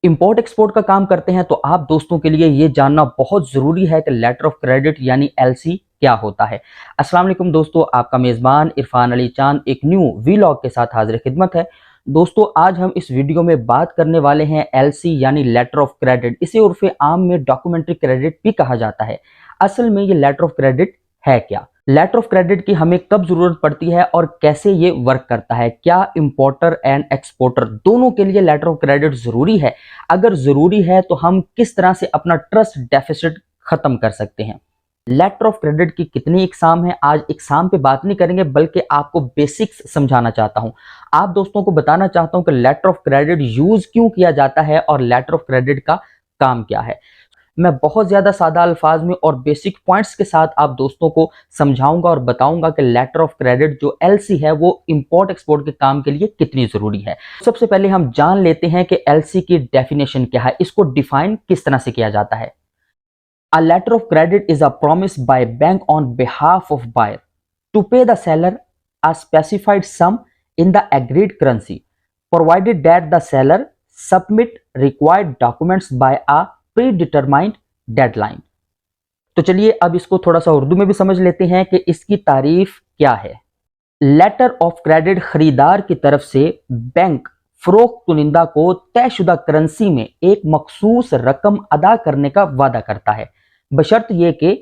Import export का काम करते हैं तो आप दोस्तों के लिए ये जानना बहुत ज़रूरी है कि लेटर ऑफ क्रेडिट यानी एलसी क्या होता है। अस्सलाम वालेकुम दोस्तों, आपका मेज़बान इरफान अली चांद एक न्यू वीलॉग के साथ हाजिर खिदमत है। दोस्तों आज हम इस वीडियो में बात करने वाले हैं एलसी यानी लेटर ऑफ क्रेडिट। इसे उर्फ़े आम में डॉक्यूमेंट्री क्रेडिट भी कहा जाता है। असल में ये लेटर ऑफ क्रेडिट है क्या? लेटर ऑफ क्रेडिट की हमें कब जरूरत पड़ती है और कैसे ये वर्क करता है? क्या इंपोर्टर एंड एक्सपोर्टर दोनों के लिए लेटर ऑफ क्रेडिट जरूरी है? अगर जरूरी है तो हम किस तरह से अपना ट्रस्ट डेफिसिट खत्म कर सकते हैं? लेटर ऑफ क्रेडिट की कितनी इकसाम है, आज इकसाम पे बात नहीं करेंगे बल्कि आपको बेसिक्स समझाना चाहता हूं। आप दोस्तों को बताना चाहता हूं कि लेटर ऑफ क्रेडिट यूज क्यों किया जाता है और लेटर ऑफ क्रेडिट का काम क्या है। मैं बहुत ज़्यादा सादा अल्फाज में और बेसिक पॉइंट्स के साथ आप दोस्तों को समझाऊंगा और बताऊंगा कि लेटर ऑफ क्रेडिट जो एलसी है वो इंपोर्ट एक्सपोर्ट के काम के लिए कितनी ज़रूरी है। सबसे पहले हम जान लेते हैं कि एलसी की डेफिनेशन क्या है, इसको डिफाइन किस तरह से किया जाता है। A letter of credit is a promise by bank on behalf of buyer to pay the seller a specified sum in the agreed currency provided that the seller submit required documents by a predetermined deadline. तो चलिए अब इसको थोड़ा सा उर्दू में भी समझ लेते हैं कि इसकी तारीफ क्या है। लेटर ऑफ क्रेडिट खरीदार की तरफ से बैंक फरोख्त कुनिंदा को तयशुदा करेंसी में एक मखसूस रकम अदा करने का वादा करता है, बशर्त यह कि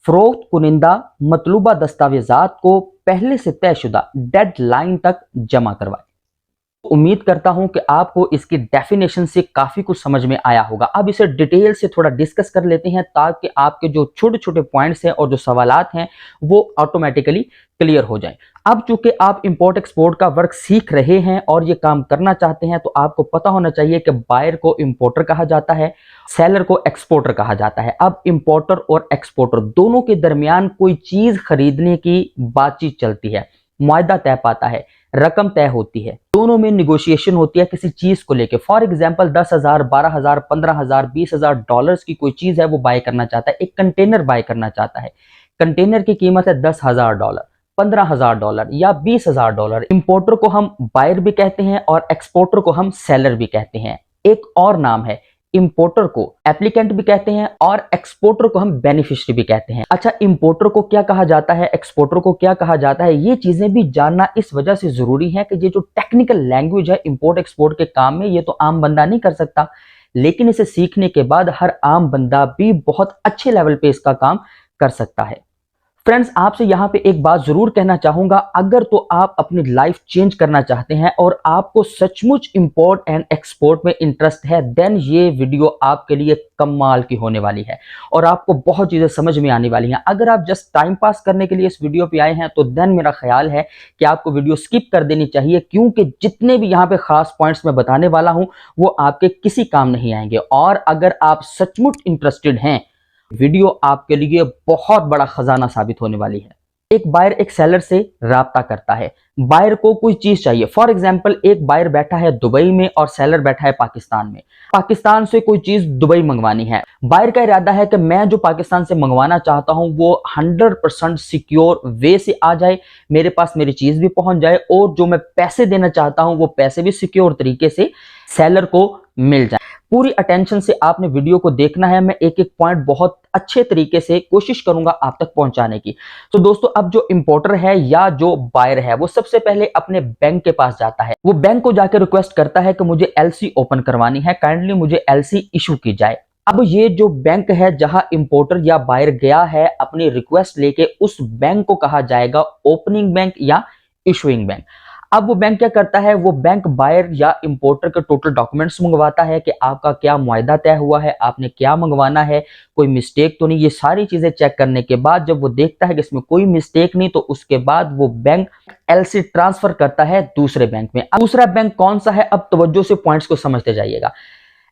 फरोख्त कुनिंदा मतलूबा दस्तावेजात को पहले से तयशुदा डेडलाइन तक जमा करवाए। उम्मीद करता हूं कि आपको इसकी डेफिनेशन से काफी कुछ समझ में आया होगा। अब इसे डिटेल से थोड़ा डिस्कस कर लेते हैं ताकि आपके जो छोटे छोटे पॉइंट्स हैं और जो सवालात हैं वो ऑटोमेटिकली क्लियर हो जाएं। अब चूंकि आप इंपोर्ट एक्सपोर्ट का वर्क सीख रहे हैं और ये काम करना चाहते हैं तो आपको पता होना चाहिए कि बायर को इंपोर्टर कहा जाता है, सेलर को एक्सपोर्टर कहा जाता है। अब इंपोर्टर और एक्सपोर्टर दोनों के दरमियान कोई चीज खरीदने की बातचीत चलती है, मुआहदा तय पाता है, रकम तय होती है, दोनों में निगोशिएशन होती है किसी चीज को लेके। फॉर एग्जांपल 10,000, 12,000, 15,000, 20,000 डॉलर्स की कोई चीज है वो बाय करना चाहता है, एक कंटेनर बाय करना चाहता है। कंटेनर की कीमत है 10,000 डॉलर, 15,000 डॉलर या 20,000 डॉलर। इंपोर्टर को हम बायर भी कहते हैं और एक्सपोर्टर को हम सेलर भी कहते हैं। एक और नाम है, इंपोर्टर को एप्लीकेंट भी कहते हैं और एक्सपोर्टर को हम बेनिफिशियरी भी कहते हैं। अच्छा, इंपोर्टर को क्या कहा जाता है, एक्सपोर्टर को क्या कहा जाता है, ये चीजें भी जानना इस वजह से जरूरी है कि ये जो टेक्निकल लैंग्वेज है इंपोर्ट एक्सपोर्ट के काम में, ये तो आम बंदा नहीं कर सकता, लेकिन इसे सीखने के बाद हर आम बंदा भी बहुत अच्छे लेवल पे इसका काम कर सकता है। फ्रेंड्स, आपसे यहां पे एक बात जरूर कहना चाहूंगा, अगर तो आप अपनी लाइफ चेंज करना चाहते हैं और आपको सचमुच इंपोर्ट एंड एक्सपोर्ट में इंटरेस्ट है, देन ये वीडियो आपके लिए कमाल की होने वाली है और आपको बहुत चीजें समझ में आने वाली हैं। अगर आप जस्ट टाइम पास करने के लिए इस वीडियो पे आए हैं तो देन मेरा ख्याल है कि आपको वीडियो स्किप कर देनी चाहिए, क्योंकि जितने भी यहाँ पे खास पॉइंट्स मैं बताने वाला हूं वो आपके किसी काम नहीं आएंगे। और अगर आप सचमुच इंटरेस्टेड हैं, वीडियो आपके लिए बहुत बड़ा खजाना साबित होने वाली है। एक बायर एक सेलर से राब्ता करता है, बायर को कोई चीज चाहिए। फॉर एग्जांपल एक बायर बैठा है दुबई में और सेलर बैठा है पाकिस्तान में। पाकिस्तान से कोई चीज दुबई मंगवानी है, बायर का इरादा है कि मैं जो पाकिस्तान से मंगवाना चाहता हूं वो 100% सिक्योर वे से आ जाए, मेरे पास मेरी चीज भी पहुंच जाए और जो मैं पैसे देना चाहता हूं वो पैसे भी सिक्योर तरीके से सेलर को मिल जाए। पूरी अटेंशन से आपने वीडियो को देखना है, मैं एक एक पॉइंट बहुत अच्छे तरीके से कोशिश करूंगा आप तक पहुंचाने की। तो दोस्तों, अब जो इंपोर्टर है या जो बायर है वो सबसे पहले अपने बैंक के पास जाता है। वो बैंक को जाकर रिक्वेस्ट करता है कि मुझे एलसी ओपन करवानी है, काइंडली मुझे एलसी इशू की जाए। अब ये जो बैंक है जहां इंपोर्टर या बायर गया है अपनी रिक्वेस्ट लेके, उस बैंक को कहा जाएगा ओपनिंग बैंक या इशूइंग बैंक। अब वो बैंक क्या करता है, वो बैंक बायर या इंपोर्टर के टोटल डॉक्यूमेंट्स मंगवाता है कि आपका क्या मुआहदा तय हुआ है, आपने क्या मंगवाना है, कोई मिस्टेक तो नहीं। ये सारी चीजें चेक करने के बाद जब वो देखता है कि इसमें कोई मिस्टेक नहीं, तो उसके बाद वो बैंक एलसी ट्रांसफर करता है दूसरे बैंक में। अब दूसरा बैंक कौन सा है, अब तवज्जो से पॉइंट्स को समझते जाइएगा।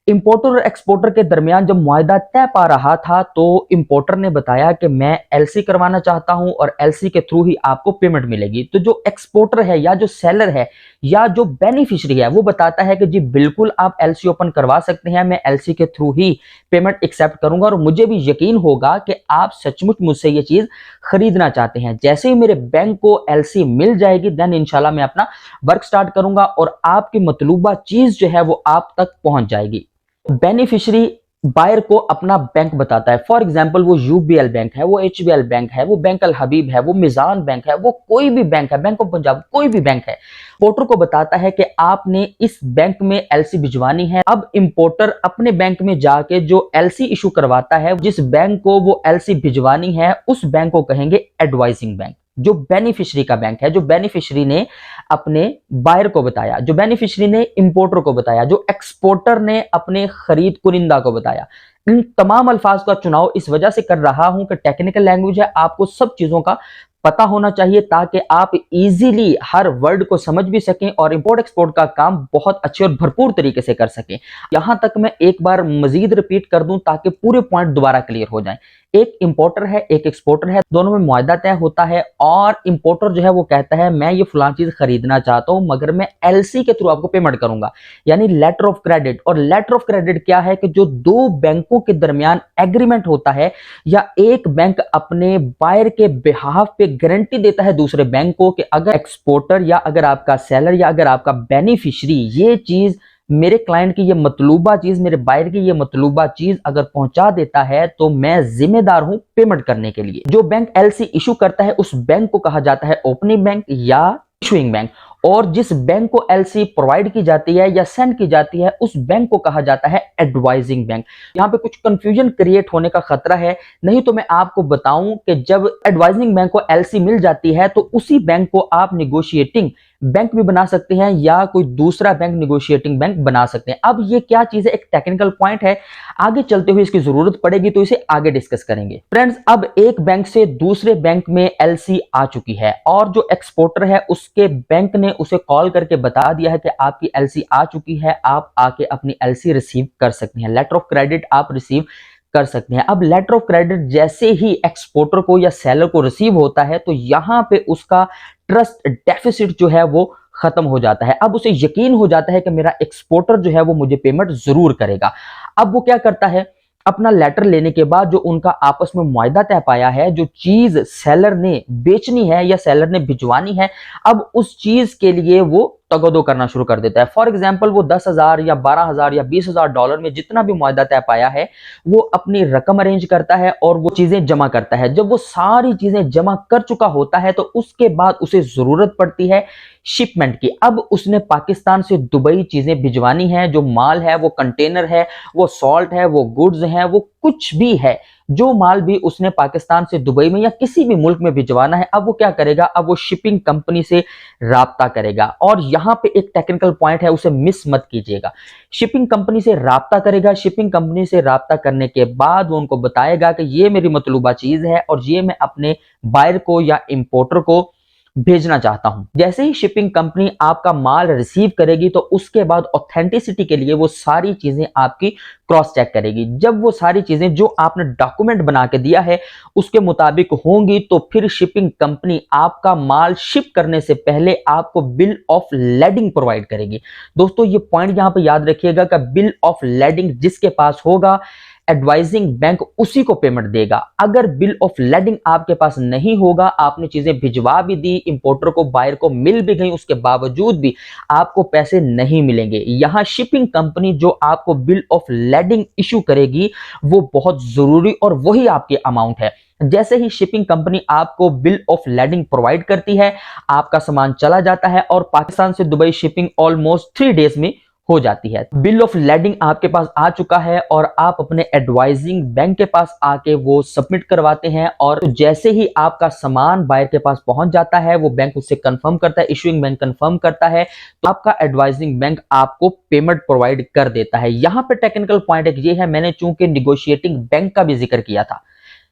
इंपोर्टर और एक्सपोर्टर के दरमियान जब मुआहदा तय पा रहा था तो इंपोर्टर ने बताया कि मैं एलसी करवाना चाहता हूं और एलसी के थ्रू ही आपको पेमेंट मिलेगी। तो जो एक्सपोर्टर है या जो सेलर है या जो बेनिफिशियरी है वो बताता है कि जी बिल्कुल आप एलसी ओपन करवा सकते हैं, मैं एलसी के थ्रू ही पेमेंट एक्सेप्ट करूंगा और मुझे भी यकीन होगा कि आप सचमुच मुझसे ये चीज खरीदना चाहते हैं। जैसे ही मेरे बैंक को एलसी मिल जाएगी देन इंशाल्लाह मैं अपना वर्क स्टार्ट करूंगा और आपकी मतलूबा चीज जो है वो आप तक पहुंच जाएगी। बेनिफिशियरी बायर को अपना बैंक बताता है। फॉर एग्जाम्पल वो यूबीएल बैंक है, वो एचबीएल बैंक है, वो बैंक अल हबीब है, वो मिजान बैंक है, वो कोई भी बैंक है, बैंक ऑफ पंजाब, कोई भी बैंक है, इंपोर्टर को बताता है कि आपने इस बैंक में एलसी भिजवानी है। अब इंपोर्टर अपने बैंक में जाके जो एलसी इशू करवाता है, जिस बैंक को वो एलसी भिजवानी है, उस बैंक को कहेंगे एडवाइजिंग बैंक। जो बेनिफिशियरी का बैंक है, जो बेनिफिशियरी ने अपने बायर को बताया, जो बेनिफिशियरी ने इंपोर्टर को बताया, जो एक्सपोर्टर ने अपने खरीद कुनिंदा को बताया। इन तमाम अल्फाज का चुनाव इस वजह से कर रहा हूं कि टेक्निकल लैंग्वेज है, आपको सब चीजों का पता होना चाहिए ताकि आप इजीली हर वर्ड को समझ भी सकें और इंपोर्ट एक्सपोर्ट का काम बहुत अच्छे और भरपूर तरीके से कर सकें। यहां तक मैं एक बार मजीद रिपीट कर दूं ताकि पूरे पॉइंट दोबारा क्लियर हो जाएं। एक इंपोर्टर है, एक एक्सपोर्टर है, दोनों में मुआहदा तय होता है और इंपोर्टर जो है वो कहता है मैं ये फलां चीज खरीदना चाहता हूं मगर मैं एलसी के थ्रू आपको पेमेंट करूंगा, यानी लेटर ऑफ क्रेडिट। और लेटर ऑफ क्रेडिट क्या है कि जो दो बैंकों के दरमियान एग्रीमेंट होता है या एक बैंक अपने बायर के बिहाफ पे गारंटी देता है दूसरे बैंक को कि अगर एक्सपोर्टर या अगर आपका सेलर या अगर आपका बेनिफिशियरी ये चीज मेरे क्लाइंट की ये मतलूबा चीज, मेरे बायर की ये मतलूबा चीज अगर पहुंचा देता है तो मैं जिम्मेदार हूं पेमेंट करने के लिए। जो बैंक एलसी इशू करता है उस बैंक को कहा जाता है ओपनिंग बैंक या इशूइंग बैंक, और जिस बैंक को एलसी प्रोवाइड की जाती है या सेंड की जाती है उस बैंक को कहा जाता है एडवाइजिंग बैंक। यहां पे कुछ कंफ्यूजन क्रिएट होने का खतरा है, नहीं तो मैं आपको बताऊं कि जब एडवाइजिंग बैंक को एलसी मिल जाती है तो उसी बैंक को आप निगोशिएटिंग बैंक भी बना सकते हैं या कोई दूसरा बैंक निगोशिएटिंग बैंक बना सकते हैं। अब ये क्या चीज है, एक टेक्निकल पॉइंट है, आगे चलते हुए इसकी जरूरत पड़ेगी तो इसे आगे डिस्कस करेंगे। फ्रेंड्स, अब एक बैंक से दूसरे बैंक में एलसी आ चुकी है और जो एक्सपोर्टर है उसके बैंक ने उसे कॉल करके बता दिया है कि आपकी एलसी आ चुकी है, आप आके अपनी एलसी रिसीव कर सकते हैं, लेटर ऑफ क्रेडिट आप रिसीव कर सकते हैं। अब लेटर ऑफ क्रेडिट जैसे ही एक्सपोर्टर को या सेलर को रिसीव होता है तो यहां पे उसका ट्रस्ट डेफिसिट जो है वो खत्म हो जाता है। अब उसे यकीन हो जाता है कि मेरा एक्सपोर्टर जो है वो मुझे पेमेंट जरूर करेगा। अब वो क्या करता है, अपना लेटर लेने के बाद जो उनका आपस में मुआहदा तय पाया है, जो चीज सेलर ने बेचनी है या सेलर ने भिजवानी है, अब उस चीज के लिए वो तगदो करना शुरू कर देता है। फॉर एग्जाम्पल वो 10,000 या 12,000 या 20,000 डॉलर में जितना भी मुआहदा तय पाया है वो अपनी रकम अरेंज करता है और वो चीजें जमा करता है। जब वो सारी चीजें जमा कर चुका होता है तो उसके बाद उसे जरूरत पड़ती है शिपमेंट की। अब उसने पाकिस्तान से दुबई चीजें भिजवानी है, जो माल है वो कंटेनर है, वो सॉल्ट है, वो गुड्स है, वो कुछ भी है, जो माल भी उसने पाकिस्तान से दुबई में या किसी भी मुल्क में भिजवाना है। अब वो क्या करेगा, अब वो शिपिंग कंपनी से राब्ता करेगा। और यहां पे एक टेक्निकल पॉइंट है, उसे मिस मत कीजिएगा। शिपिंग कंपनी से राब्ता करेगा, शिपिंग कंपनी से राब्ता करने के बाद वो उनको बताएगा कि ये मेरी मतलूबा चीज है और ये मैं अपने बायर को या इंपोर्टर को भेजना चाहता हूं। जैसे ही शिपिंग कंपनी आपका माल रिसीव करेगी तो उसके बाद ऑथेंटिसिटी के लिए वो सारी चीजें आपकी क्रॉस चेक करेगी। जब वो सारी चीजें जो आपने डॉक्यूमेंट बना के दिया है उसके मुताबिक होंगी तो फिर शिपिंग कंपनी आपका माल शिप करने से पहले आपको बिल ऑफ लैडिंग प्रोवाइड करेगी। दोस्तों, ये पॉइंट यहां पे याद रखिएगा कि बिल ऑफ लैडिंग जिसके पास होगा एडवाइजिंग बैंक उसी को पेमेंट देगा। अगर बिल ऑफ लैडिंग आपके पास नहीं होगा, आपने चीजें भिजवा भी दी, इंपोर्टर को बायर को मिल भी गई, उसके बावजूद भी आपको पैसे नहीं मिलेंगे। यहां शिपिंग कंपनी जो आपको बिल ऑफ लैडिंग इशू करेगी वो बहुत जरूरी और वही आपकी अमाउंट है। जैसे ही शिपिंग कंपनी आपको बिल ऑफ लैडिंग प्रोवाइड करती है, आपका सामान चला जाता है और पाकिस्तान से दुबई शिपिंग ऑलमोस्ट 3 डेज में हो जाती है। बिल ऑफ लैडिंग आपके पास आ चुका है और आप अपने एडवाइजिंग बैंक के पास आके वो सबमिट करवाते हैं और जैसे ही आपका सामान बायर के पास पहुंच जाता है, वो बैंक उससे कंफर्म करता है, इशूइंग बैंक कंफर्म करता है, तो आपका एडवाइजिंग बैंक आपको पेमेंट प्रोवाइड कर देता है। यहां पे टेक्निकल पॉइंट एक ये है, मैंने चूंकि निगोशिएटिंग बैंक का भी जिक्र किया था,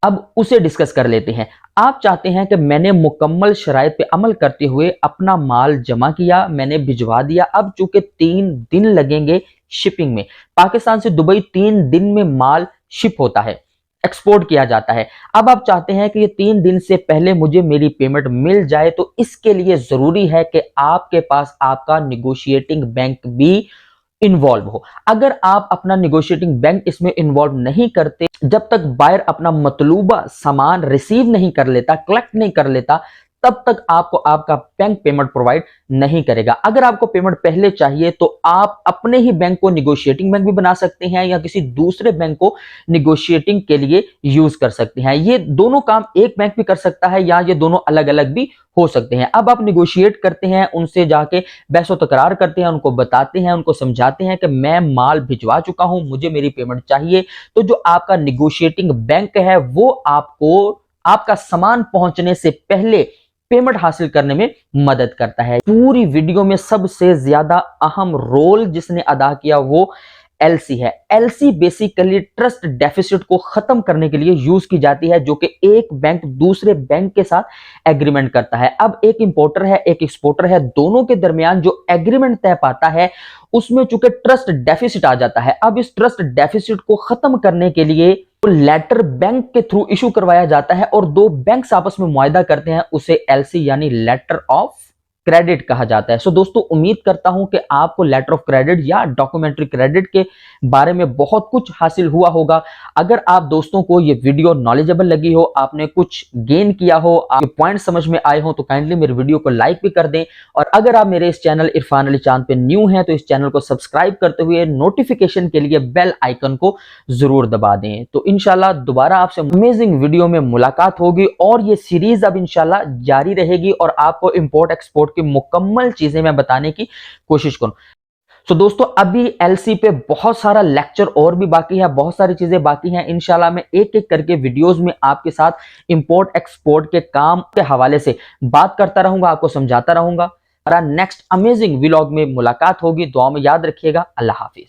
अब उसे डिस्कस कर लेते हैं। आप चाहते हैं कि मैंने मुकम्मल शराइत पे अमल करते हुए अपना माल जमा किया, मैंने भिजवा दिया, अब चूंकि 3 दिन लगेंगे शिपिंग में, पाकिस्तान से दुबई 3 दिन में माल शिप होता है, एक्सपोर्ट किया जाता है। अब आप चाहते हैं कि ये 3 दिन से पहले मुझे मेरी पेमेंट मिल जाए, तो इसके लिए जरूरी है कि आपके पास आपका निगोशिएटिंग बैंक भी इन्वॉल्व हो। अगर आप अपना निगोशिएटिंग बैंक इसमें इन्वॉल्व नहीं करते, जब तक बायर अपना मतलूबा सामान रिसीव नहीं कर लेता, कलेक्ट नहीं कर लेता, तब तक आपको आपका बैंक पेमेंट प्रोवाइड नहीं करेगा। अगर आपको पेमेंट पहले चाहिए तो आप अपने ही बैंक को निगोशिएटिंग बैंक भी बना सकते हैं या किसी दूसरे बैंक को निगोशिएटिंग के लिए यूज कर सकते हैं। ये दोनों काम एक बैंक भी कर सकता है या ये दोनों अलग अलग भी हो सकते हैं। अब आप निगोशिएट करते हैं, उनसे जाके बहसो तकरार करते हैं, उनको बताते हैं, उनको समझाते हैं कि मैं माल भिजवा चुका हूं, मुझे मेरी पेमेंट चाहिए। तो जो आपका निगोशिएटिंग बैंक है वो आपको आपका सामान पहुंचने से पहले पेमेंट हासिल करने में मदद करता है। पूरी वीडियो में सबसे ज्यादा अहम रोल जिसने अदा किया वो एलसी है। एलसी बेसिकली ट्रस्ट डेफिसिट को खत्म करने के लिए यूज की जाती है, जो कि एक बैंक दूसरे बैंक के साथ एग्रीमेंट करता है। अब एक इंपोर्टर है, एक एक्सपोर्टर है, दोनों के दरमियान जो एग्रीमेंट तय पाता है उसमें चूंकि ट्रस्ट डेफिसिट आ जाता है। अब इस ट्रस्ट डेफिसिट को खत्म करने के लिए लेटर बैंक के थ्रू इशू करवाया जाता है और दो बैंक्स आपस में मुआहदा करते हैं, उसे एलसी यानी लेटर ऑफ क्रेडिट कहा जाता है। सो दोस्तों, उम्मीद करता हूं कि आपको लेटर ऑफ क्रेडिट या डॉक्यूमेंट्री क्रेडिट के बारे में बहुत कुछ हासिल हुआ होगा। अगर आप दोस्तों को ये वीडियो नॉलेजेबल लगी हो, आपने कुछ गेन किया हो, आपके पॉइंट समझ में आए हो, तो काइंडली मेरे वीडियो को लाइक भी कर दें। और अगर आप मेरे इस चैनल इरफान अली चांद पे न्यू हैं तो इस चैनल को सब्सक्राइब करते हुए नोटिफिकेशन के लिए बेल आइकन को जरूर दबा दें। तो इंशाल्लाह दोबारा आपसे अमेजिंग वीडियो में मुलाकात होगी और ये सीरीज अब इंशाल्लाह जारी रहेगी और आपको इंपोर्ट एक्सपोर्ट की मुकम्मल चीजें मैं बताने की कोशिश करूं। तो दोस्तों, अभी एलसी पे बहुत सारा लेक्चर और भी बाकी है, बहुत सारी चीजें बाकी हैं। इंशाल्लाह मैं एक एक करके वीडियोस में आपके साथ इंपोर्ट एक्सपोर्ट के काम के हवाले से बात करता रहूंगा, आपको समझाता रहूंगा। नेक्स्ट अमेजिंग व्लॉग में मुलाकात होगी। दुआ में याद रखिएगा। अल्लाह हाफिज।